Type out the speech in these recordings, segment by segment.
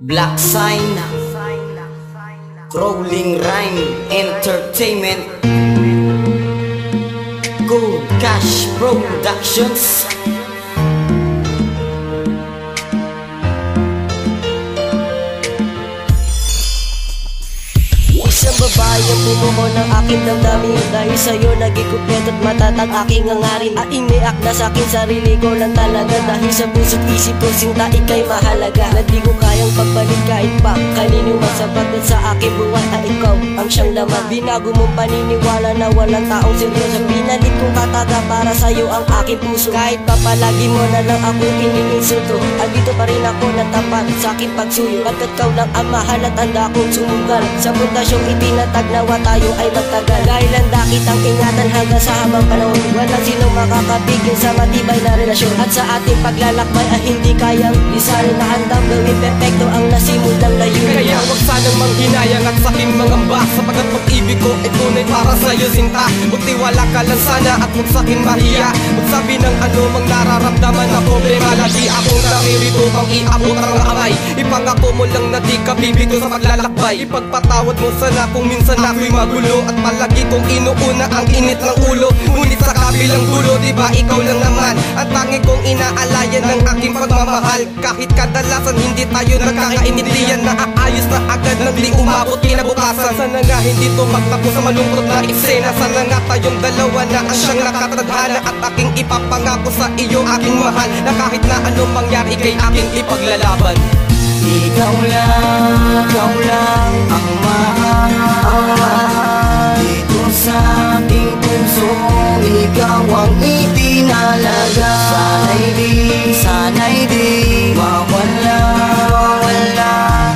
Black Sign, Rolling Rhyme Entertainment, Gold Cash Productions. Isang babae ang bumuo ng aking damdamin. Dahil sa'yo naging kumpleto at matatag aking hangarin. At iniak na sa'kin sarili ko lang talaga. Dahil sa puso't isip ko sinta ika'y mahalaga. Na di ko kayang pagbalik kahit pa kanino masapat. At sa aking buwan ay ikaw ang siyang laman. Binago mong paniniwala na walang taong seryoso. Pinalit kong kataga para sa'yo ang aking puso. Kahit pa palagi mo na lang ako iniinsulto, andito pa rin ako na tapat sa aking pagsuyo. Pagkat ikaw lang ang mahal at handa akong sumugal sa puntasyong itinatag nawa tayo ay magtagal. Dahil handa kitang ingatan hanggang sa habang panahon. Walang sinong makakapigil sa matibay na relasyon. At sa ating paglalakbay ay hindi kayang lisanin. Na handang gawin perfecto ang nasimulang layunin. Kaya wag sanang manghinayang at sakin mangamba, sapagkat pag-ibig ko ay tunay para sa'yo sinta. Magtiwala ka lang sana at huwag sakin mahiya. Magsabi ng ano mang nararamdaman na problema. Lagi akong naririto pang iabot ang kamay. Ipangako mo lang na di ka bibito sa paglalakbay. Ipagpatawad mo sana kung minsan ako'y magulo. At palagi kong inuuna ang init ng ulo. Ngunit sa kabilang dulo, diba ikaw lang naman at tangi kong inaalayan ng aking pagmamahal. Kahit kadalasan hindi tayo nagkakaintindihan, naaayos na agad nang di umabot kinabukasan. Sana nga hindi to magtapos sa malungkot na eksena. Sana nga tayong dalawa na ang siyang nakatadhana. At aking ipapangako sa iyo aking mahal, na kahit na anong mangyari kay aking ipaglalaban. Ikaw lang ang mahal dito sa aking puso. Ikaw ang itinalaga. Sana'y di mawala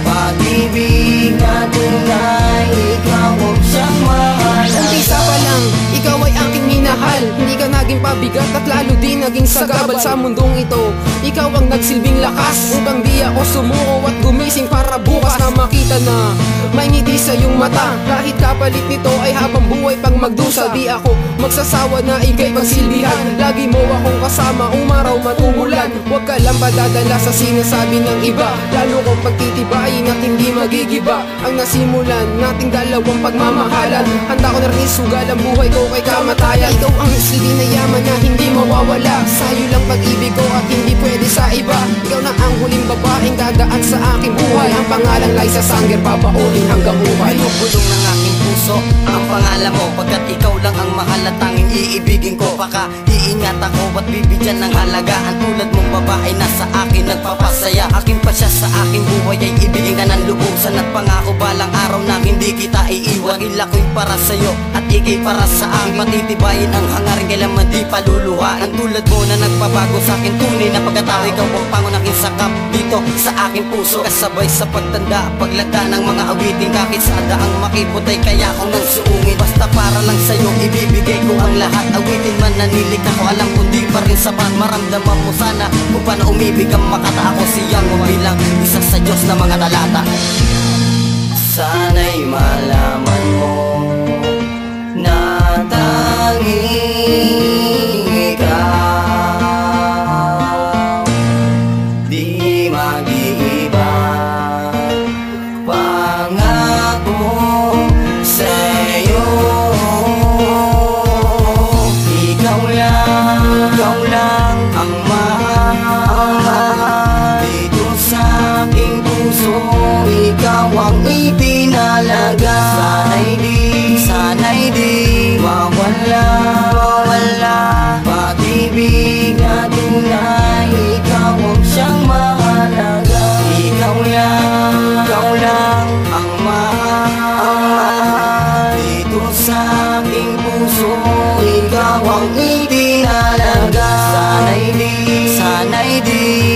pag-ibig na tunay. Ikaw ang siyang mahal. Umpisa pa lang, ikaw ay aking minahal. Hindi ka naging pabigat at lalo din naging sagabal sa mundong ito. Ikaw ang nagsilbing lakas upang di ako sumuko at gumising para bukas na makita na may ngiti sa iyong mata. Kahit kapalit nito ay habang buhay pang magdusa, di ako magsasawa na ika'y pagsilbihan. Lagi mo akong kasama, umaraw man umulan. Huwag ka lang padadala sa sinasabi ng iba. Lalo kong pagtitibayin at hindi magigiba ang nasimulan nating dalawang pagmamahalan. Handa ko na rin isugal ang buhay ko kay kamatayan. Ikaw ang silbi na yaman na hindi mawawala. Sa'yo lang pag-ibig ko at hindi pwede sa iba. Ikaw na ang huling babaeng dadaan sa aking buhay. Ang pangalan Liza Sanger, babaunin hanggang buhay. Binubulong ng aking puso ang pangalan mo, pagkat ikaw lang ang mahal at tanging iibigin ko. Baka iingat ako at bibigyan ng halaga. Ang tulad mong babae na sa akin nagpapasaya. Akin pa siya sa aking buhay ay ibigin ka ng lubusan. At pangako balang araw na hindi kita iiwan. Dahil ako'y para sa'yo at ikay para sa akin. Patitibayin ang hangarin, kailanman di paluluhain. Ang tulad mo na nagpabago sa akin, tunay na pagkatao. Ikaw ang pangunaking sakap dito sa aking puso. Kasabay sa pagtanda, paglagda ng mga awitin. Kahit sa daang makiputay, kaya akong nang suungin. Basta para lang sa'yo, ibibigay ko ang lahat. Awitin man nanilig ako, alam kong di pa rin sapat. Maramdaman mo sana kung paano umibig ang makata. Ako siyang mo bilang isa sa Diyos na mga talata. Sana'y malaman mo na tanging ikaw di mag-iiba. Pangako sa'yo, ikaw lang ang mahal dito sa aking puso. Ikaw ang itinalaga. Sana'y di mawala pag-ibig na tunay. Ikaw ang siyang mahalaga. Ikaw lang ang mahal dito sa aking puso. Ikaw ang itinalaga. Sana'y di